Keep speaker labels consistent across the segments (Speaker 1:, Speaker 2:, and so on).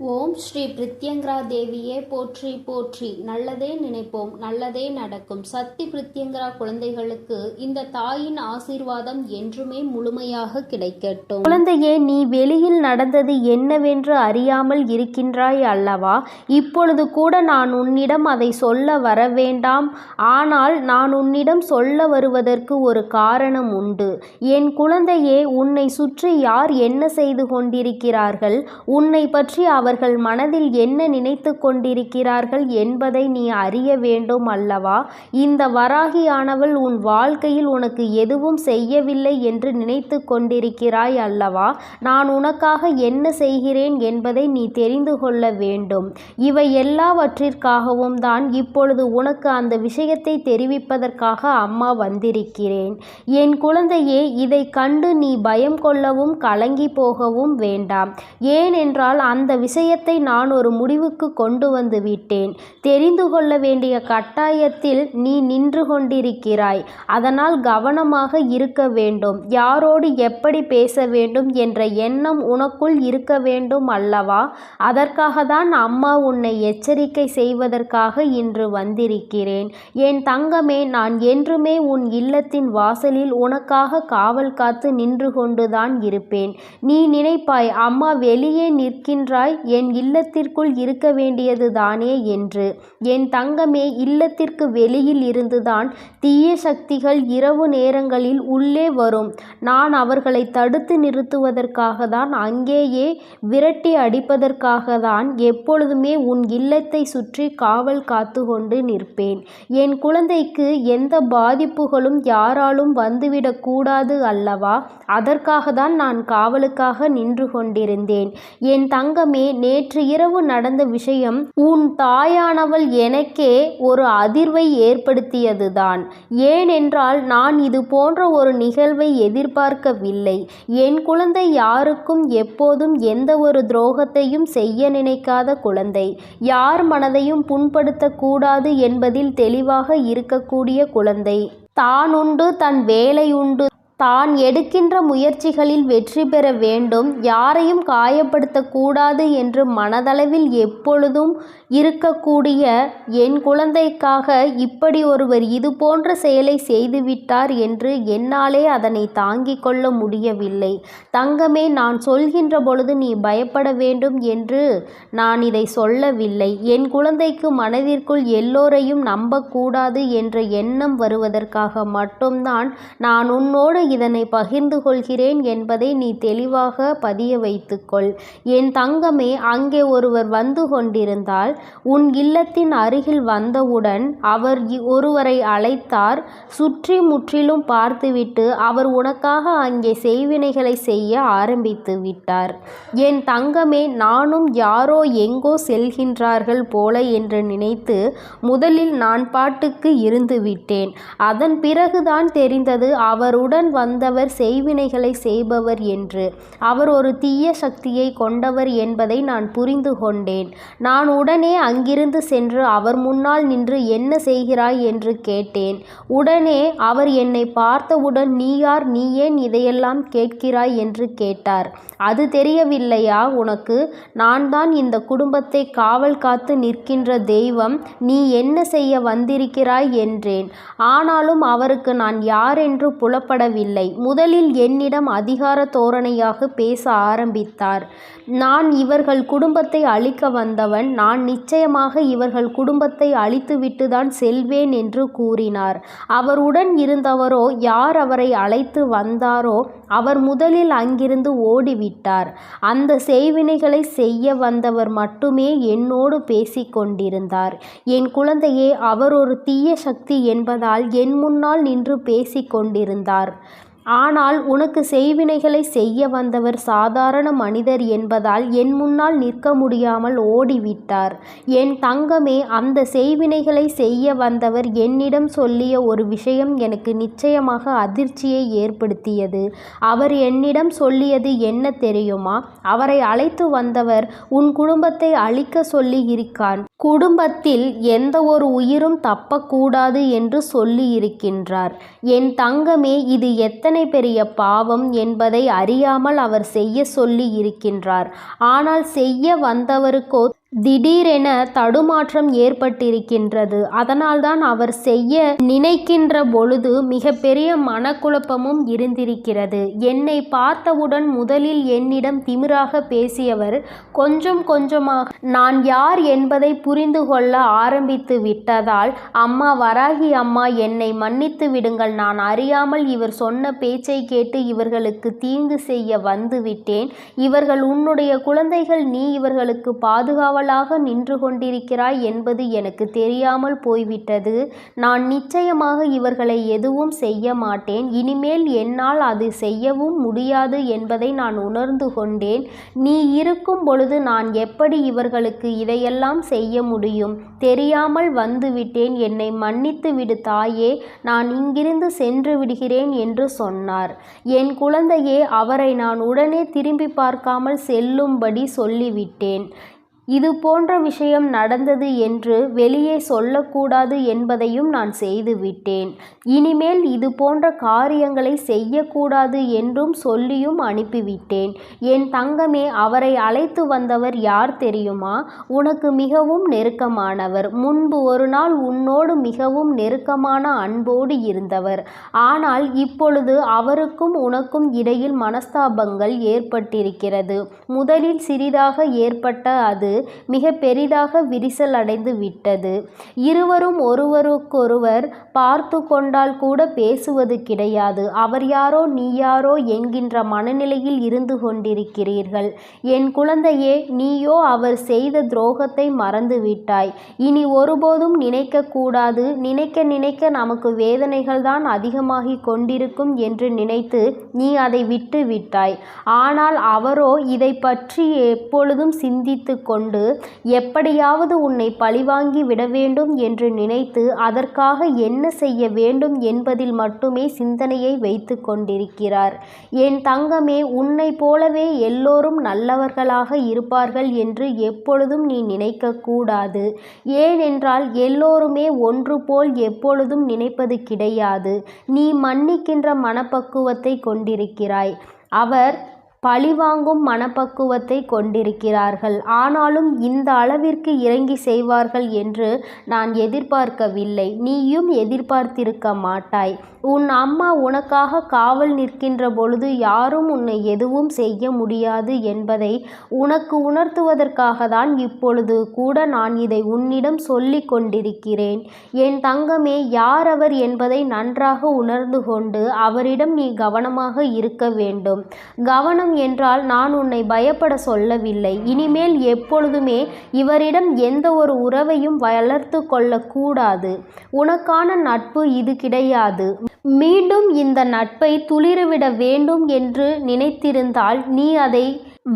Speaker 1: ஓம் ஸ்ரீ பிரித்யங்கரா தேவியே போற்றி போற்றி. நல்லதே நினைப்போம், நல்லதே நடக்கும். சக்தி பிரித்யங்கரா குழந்தைகளுக்கு இந்த தாயின் ஆசீர்வாதம் என்றுமே முழுமையாக கிடைக்கட்டும்.
Speaker 2: குழந்தையே, நீ வெளியில் நடந்தது என்னவென்று அறியாமல் இருக்கின்றாய் அல்லவா? இப்பொழுது கூட நான் உன்னிடம் அதை சொல்ல வர வேண்டாம். ஆனால் நான் உன்னிடம் சொல்ல வருவதற்கு ஒரு காரணம் உண்டு. என் குழந்தையே, உன்னை சுற்றி யார் என்ன செய்து கொண்டிருக்கிறார்கள், உன்னை பற்றி அவர்கள் மனதில் என்ன நினைத்து கொண்டிருக்கிறார்கள் என்பதை நீ அறிய வேண்டும் அல்லவா? இந்த வராகியானவள் உன் வாழ்க்கையில் உனக்கு எதுவும் செய்யவில்லை என்று நினைத்து கொண்டிருக்கிறாய் அல்லவா? நான் உனக்காக என்ன செய்கிறேன் என்பதை நீ தெரிந்து கொள்ள வேண்டும். இவை எல்லாவற்றிற்காகவும் தான் இப்பொழுது உனக்கு அந்த விஷயத்தை தெரிவிப்பதற்காக அம்மா வந்திருக்கிறேன். என் குழந்தையே, இதை கண்டு நீ பயம் கொள்ளவும் கலங்கி போகவும் வேண்டாம். ஏனென்றால் அந்த விஷயத்தை நான் ஒரு முடிவுக்கு கொண்டு வந்து விட்டேன். தெரிந்து கொள்ள வேண்டிய கட்டாயத்தில் நீ நின்று கொண்டிருக்கிறாய். அதனால் கவனமாக இருக்க வேண்டும். யாரோடு எப்படி பேச வேண்டும் என்ற எண்ணம் உனக்குள் இருக்க வேண்டும் அல்லவா? அதற்காக தான் அம்மா உன்னை எச்சரிக்கை செய்வதற்காக இன்று வந்திருக்கிறேன். என் தங்கமே, நான் என்றுமே உன் இல்லத்தின் வாசலில் உனக்காக காவல் காத்து நின்று கொண்டுதான் இருப்பேன். நீ நினைப்பாய், அம்மா வெளியே நிற்கின்றாய், என் இல்லத்திற்குள் இருக்க வேண்டியது தானே என்று. என் தங்கமே, இல்லத்திற்கு வெளியில் இருந்துதான் தீய சக்திகள் இரவு நேரங்களில் உள்ளே வரும். நான் அவர்களை தடுத்து நிறுத்துவதற்காக தான், அங்கேயே விரட்டி அடிப்பதற்காக தான் எப்பொழுதுமே உன் இல்லத்தை சுற்றி காவல் காத்து கொண்டு நிற்பேன். என் குழந்தைக்கு எந்த பாதிப்புகளும் யாராலும் வந்துவிடக் கூடாது அல்லவா? அதற்காக தான் நான் காவலுக்காக நின்று கொண்டிருந்தேன். என் தங்கமே, நேற்று இரவு நடந்த விஷயம் உன் தாயானவள் எனக்கே ஒரு அதிர்வை ஏற்படுத்தியதுதான். ஏனென்றால் நான் இது போன்ற ஒரு நிகழ்வை எதிர்பார்க்கவில்லை. என் குழந்தை யாருக்கும் எப்போதும் எந்த ஒரு துரோகத்தையும் செய்ய நினைக்காத குழந்தை. யார் மனதையும் புண்படுத்தக்கூடாது என்பதில் தெளிவாக இருக்கக்கூடிய குழந்தை. தான் உண்டு, தன் வேலை உண்டு, தான் எடுக்கின்ற முயற்சிகளில் வெற்றி பெற வேண்டும், யாரையும் காயப்படுத்தக்கூடாது என்று மனதளவில் எப்பொழுதும் இருக்கக்கூடிய என் குழந்தைக்காக இப்படி ஒருவர் இது போன்ற செயலை செய்துவிட்டார் என்று என்னாலே அதனை தாங்கிக் கொள்ள முடியவில்லை. தங்கமே, நான் சொல்கின்ற பொழுது நீ பயப்பட வேண்டும் என்று நான் இதை சொல்லவில்லை. என் குழந்தைக்கு மனதிற்குள் எல்லோரையும் நம்பக்கூடாது என்ற எண்ணம் வருவதற்காக மட்டும்தான் நான் உன்னோடு இதனை பகிர்ந்து கொள்கிறேன் என்பதை நீ தெளிவாக பதிய வைத்துக்கொள். என் தங்கமே, அங்கே ஒருவர் வந்து கொண்டிருந்தால் உன் இல்லத்தின் அருகில் வந்தவுடன் அவர் ஒருவரை அழைத்தார். சுற்றி முற்றிலும் பார்த்துவிட்டு அவர் உனக்காக அங்கே செய்வினைகளை செய்ய ஆரம்பித்து விட்டார். என் தங்கமே, நானும் யாரோ எங்கோ செல்கின்றார்கள் போல என்று நினைத்து முதலில் நான் பாட்டுக்கு இருந்து விட்டேன். அதன் பிறகுதான் தெரிந்தது அவருடன் வந்தவர் செய்வினைகளை செய்பவர் என்று. அவர் ஒரு தீய சக்தியை கொண்டவர் என்பதை நான் புரிந்து கொண்டேன். நான் உடனே அங்கிருந்து சென்று அவர் முன்னால் நின்று என்ன செய்கிறாய் என்று கேட்டேன். உடனே அவர் என்னை பார்த்தவுடன், நீ யார், நீ ஏன் இதையெல்லாம் கேட்கிறாய் என்று கேட்டார். அது தெரியவில்லையா உனக்கு? நான் தான் இந்த குடும்பத்தை காவல் காத்து நிற்கின்ற தெய்வம், நீ என்ன செய்ய வந்திருக்கிறாய் என்றேன். ஆனாலும் அவருக்கு நான் யார் என்று புலப்படவில்லை. முதலில் என்னிடம் அதிகார தோரணையாக பேச ஆரம்பித்தார். நான் இவர்கள் குடும்பத்தை அழிக்க வந்தவன், நான் நிச்சயமாக இவர்கள் குடும்பத்தை அழித்துவிட்டுதான் செல்வேன் என்று கூறினார். அவருடன் இருந்தவரோ, யார் அவரை அழைத்து வந்தாரோ அவர் முதலில் அங்கிருந்து ஓடிவிட்டார். அந்த செய்வினைகளை செய்ய வந்தவர் மட்டுமே என்னோடு பேசிக் கொண்டிருந்தார். என் குழந்தையே, அவர் ஒரு தீய சக்தி என்பதால் என் முன்னால் நின்று பேசிக் கொண்டிருந்தார். ஆனால் உனக்கு செய்வினைகளை செய்ய வந்தவர் சாதாரண மனிதர் என்பதால் என் முன்னால் நிற்க முடியாமல் ஓடிவிட்டார். என் தங்கமே, அந்த செய்வினைகளை செய்ய வந்தவர் என்னிடம் சொல்லிய ஒரு விஷயம் எனக்கு நிச்சயமாக அதிர்ச்சியை ஏற்படுத்தியது. அவர் என்னிடம் சொல்லியது என்ன தெரியுமா? அவரை அழைத்து வந்தவர் உன் குடும்பத்தை அழிக்க சொல்லி இருக்கான். குடும்பத்தில் எந்த ஒரு உயிரும் தப்பக்கூடாது என்று சொல்லியிருக்கின்றார். என் தங்கமே, இது எத்தனை பெரிய பாவம் என்பதை அறியாமல் அவர் செய்ய சொல்லி இருக்கின்றார். ஆனால் செய்ய வந்தவருக்கோ திடீரென தடுமாற்றம் ஏற்பட்டிருக்கின்றது. அதனால்தான் அவர் செய்ய நினைக்கின்ற பொழுது மிகப்பெரிய மனக்குழப்பமும் இருந்திருக்கிறது. என்னை பார்த்தவுடன் முதலில் என்னிடம் திமிராக பேசியவர் கொஞ்சம் கொஞ்சமாக நான் யார் என்பதை புரிந்து கொள்ள ஆரம்பித்து விட்டதால், அம்மா வராகி அம்மா, என்னை மன்னித்து விடுங்கள். நான் அறியாமல் இவர் சொன்ன பேச்சை கேட்டு இவர்களுக்கு தீங்கு செய்ய வந்து விட்டேன். இவர்கள் உன்னுடைய குழந்தைகள். நீ இவர்களுக்கு பாதுகாவலாக நின்று கொண்டிருக்கிறாய் என்பது எனக்கு தெரியாமல் போய்விட்டது. நான் நிச்சயமாக இவர்களை எதுவும் செய்ய மாட்டேன். இனிமேல் என்னால் அது செய்யவும் முடியாது என்பதை நான் உணர்ந்து கொண்டேன். நீ இருக்கும் பொழுது நான் எப்படி இவர்களுக்கு இதையெல்லாம் செய்ய முடியும்? தெரியாமல் வந்துவிட்டேன். என்னை மன்னித்து விடு தாயே. நான் இங்கிருந்து சென்று விடுகிறேன் என்று சொன்னார். என் குழந்தையே, அவரை நான் உடனே திரும்பி பார்க்காமல் செல்லும்படி சொல்லிவிட்டேன். இது போன்ற விஷயம் நடந்தது என்று வெளியே சொல்லக்கூடாது என்பதையும் நான் செய்துவிட்டேன். இனிமேல் இது போன்ற காரியங்களை செய்யக்கூடாது என்றும் சொல்லியும் அனுப்பிவிட்டேன். என் தங்கமே, அவரை அழைத்து வந்தவர் யார் தெரியுமா? உனக்கு மிகவும் நெருக்கமானவர். முன்பு ஒரு நாள் உன்னோடு மிகவும் நெருக்கமான அன்போடு இருந்தவர். ஆனால் இப்பொழுது அவருக்கும் உனக்கும் இடையில் மனஸ்தாபங்கள் ஏற்பட்டிருக்கிறது. முதலில் சிறிதாக ஏற்பட்ட அது மிக பெரிதாக விரிசல் அடைந்து விட்டது. இருவரும் ஒருவருக்கொருவர் பார்த்து கொண்டால் கூட பேசுவது கிடையாது. அவர் யாரோ நீ யாரோ என்கின்ற மனநிலையில் இருந்து கொண்டிருக்கிறீர்கள். என் குழந்தையே, நீயோ அவர் செய்த துரோகத்தை மறந்து விட்டாய். இனி ஒருபோதும் நினைக்க கூடாது. நினைக்க நினைக்க நமக்கு வேதனைகள் தான் அதிகமாகி கொண்டிருக்கும் என்று நினைத்து நீ அதை விட்டு விட்டாய். ஆனால் அவரோ இதை பற்றி எப்பொழுதும் சிந்தித்து கொண்டு எப்படியாவது உன்னை பழிவாங்கி விட வேண்டும் என்று நினைத்து அதற்காக என்ன செய்ய வேண்டும் என்பதில் மட்டுமே சிந்தனையை வைத்து கொண்டிருக்கிறார். என் தங்கமே, உன்னை போலவே எல்லோரும் நல்லவர்களாக இருப்பார்கள் என்று எப்பொழுதும் நீ நினைக்க கூடாது. ஏனென்றால் எல்லோருமே ஒன்று போல் எப்பொழுதும் நினைப்பது கிடையாது. நீ மன்னிக்கின்ற மனப்பக்குவத்தை கொண்டிருக்கிறாய். அவர் பழிவாங்கும் மனப்பக்குவத்தை கொண்டிருக்கிறார்கள். ஆனாலும் இந்த அளவிற்கு இறங்கி செய்வார்கள் என்று நான் எதிர்பார்க்கவில்லை. நீயும் எதிர்பார்த்திருக்க மாட்டாய். உன் அம்மா உனக்காக காவல் நிற்கின்ற பொழுது யாரும் உன்னை எதுவும் செய்ய முடியாது என்பதை உனக்கு உணர்த்துவதற்காக தான் இப்பொழுது கூட நான் இதை உன்னிடம் சொல்லி கொண்டிருக்கிறேன். என் தங்கமே, யார் அவர் என்பதை நன்றாக உணர்ந்து கொண்டு அவரிடம் நீ கவனமாக இருக்க வேண்டும். கவனம் என்றால் நான் உன்னை பயப்பட சொல்லவில்லை. இனிமேல் எப்பொழுதுமே இவரிடம் எந்த ஒரு உறவையும் வளர்த்து கொள்ளக்கூடாது. உனக்கான நட்பு இது கிடையாது. மீண்டும் இந்த நட்பை துளிர்விட வேண்டும் என்று நினைத்திருந்தால் நீ அதை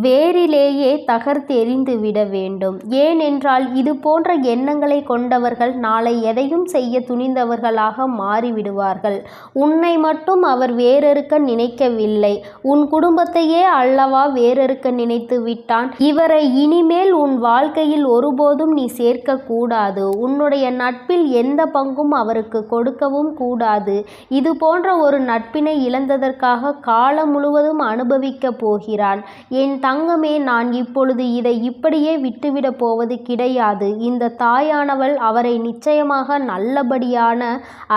Speaker 2: வேரிலேயே தகர்த்தெறிந்து விட வேண்டும். ஏனென்றால் இது போன்ற எண்ணங்களை கொண்டவர்கள் நாளை எதையும் செய்ய துணிந்தவர்களாக மாறிவிடுவார்கள். உன்னை மட்டும் அவர் வேறறுக்க நினைக்கவில்லை. உன் குடும்பத்தையே அல்லவா வேறறுக்க நினைத்து விட்டான். இவரை இனிமேல் உன் வாழ்க்கையில் ஒருபோதும் நீ சேர்க்க கூடாது. உன்னுடைய நட்பில் எந்த பங்கும் அவருக்கு கொடுக்கவும் கூடாது. இது போன்ற ஒரு நட்பினை இழந்ததற்காக காலம் முழுவதும் அனுபவிக்க போகிறான். என் தங்கமே, நான் இப்பொழுது இதை இப்படியே விட்டுவிடப் போவது கிடையாது. இந்த தாயானவள் அவரை நிச்சயமாக நல்லபடியான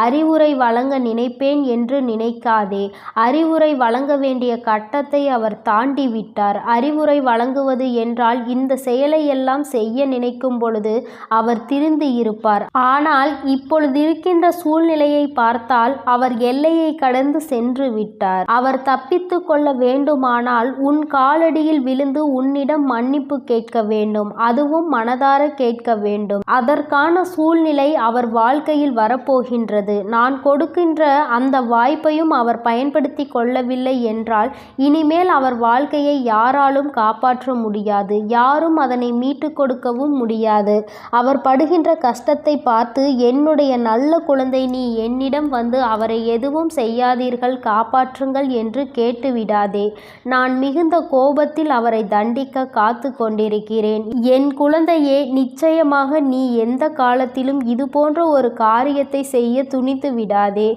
Speaker 2: அறிவுரை வழங்க நினைப்பேன் என்று நினைக்காதே. அறிவுரை வழங்க வேண்டிய கட்டத்தை அவர் தாண்டி விட்டார். அறிவுரை வழங்குவது என்றால் இந்த செயலை எல்லாம் செய்ய நினைக்கும் பொழுது அவர் திருந்து இருப்பார். ஆனால் இப்பொழுது இருக்கின்ற சூழ்நிலையை பார்த்தால் அவர் எல்லையை கடந்து சென்று விட்டார். அவர் தப்பித்து கொள்ள வேண்டுமானால் உன் காலடியில் விழுந்து உன்னிடம் மன்னிப்பு கேட்க வேண்டும். அதுவும் மனதார கேட்க வேண்டும். அதற்கான சூழ்நிலை அவர் வாழ்க்கையில் வரப்போகின்றது. நான் கொடுக்கின்ற அந்த வாய்ப்பையும் அவர் பயன்படுத்தி கொள்ளவில்லை என்றால் இனிமேல் அவர் வாழ்க்கையை யாராலும் காப்பாற்ற முடியாது. யாரும் அதனை மீட்டு கொடுக்கவும் முடியாது. அவர் படுகின்ற கஷ்டத்தை பார்த்து என்னுடைய நல்ல குழந்தை, நீ என்னிடம் வந்து அவரை எதுவும் செய்யாதீர்கள், காப்பாற்றுங்கள் என்று கேட்டுவிடாதே. நான் மிகுந்த கோபத்தில் ரூபத்தில் அவரை தண்டிக்க காத்து கொண்டிருக்கிறேன். என் குழந்தையே, நிச்சயமாக நீ எந்த காலத்திலும் இதுபோன்ற ஒரு காரியத்தை செய்ய துணித்து விடாதே.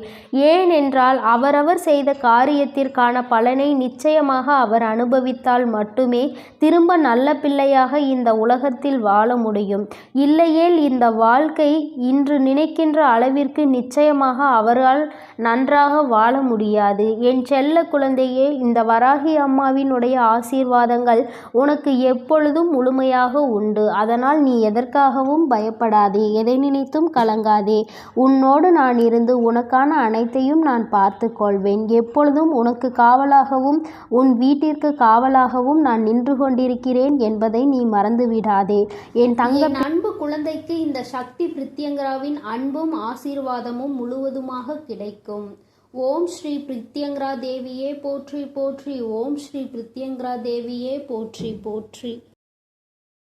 Speaker 2: ஏனென்றால் அவரவர் செய்த காரியத்திற்கான பலனை நிச்சயமாக அவர் அனுபவித்தால் மட்டுமே திரும்ப நல்ல பிள்ளையாக இந்த உலகத்தில் வாழ முடியும். இல்லையேல் இந்த வாழ்க்கை இன்று நினைக்கின்ற அளவிற்கு நிச்சயமாக அவரால் நன்றாக வாழ முடியாது. என் செல்ல குழந்தையே, இந்த வராகி அம்மாவினுடைய ஆசீர்வாதங்கள் உனக்கு எப்பொழுதும் முழுமையாக உண்டு. அதனால் நீ எதற்காகவும் பயப்படாதே, எதை நினைத்தும் கலங்காதே. உன்னோடு நான் இருந்து உனக்கான அனைத்தையும் நான் பார்த்து கொள்வேன். எப்பொழுதும் உனக்கு காவலாகவும் உன் வீட்டிற்கு காவலாகவும் நான் நின்று கொண்டிருக்கிறேன் என்பதை நீ மறந்துவிடாதே. என்
Speaker 1: அன்பு குழந்தைக்கு இந்த சக்தி பிரித்யங்கராவின் அன்பும் ஆசீர்வாதமும் முழுவதுமாக கிடைக்கும். ஓம் ஸ்ரீ பிரித்யங்கரா தேவியே போற்றி போற்றி. ஓம் ஸ்ரீ பிரித்யங்கரா தேவியே போற்றி போற்றி.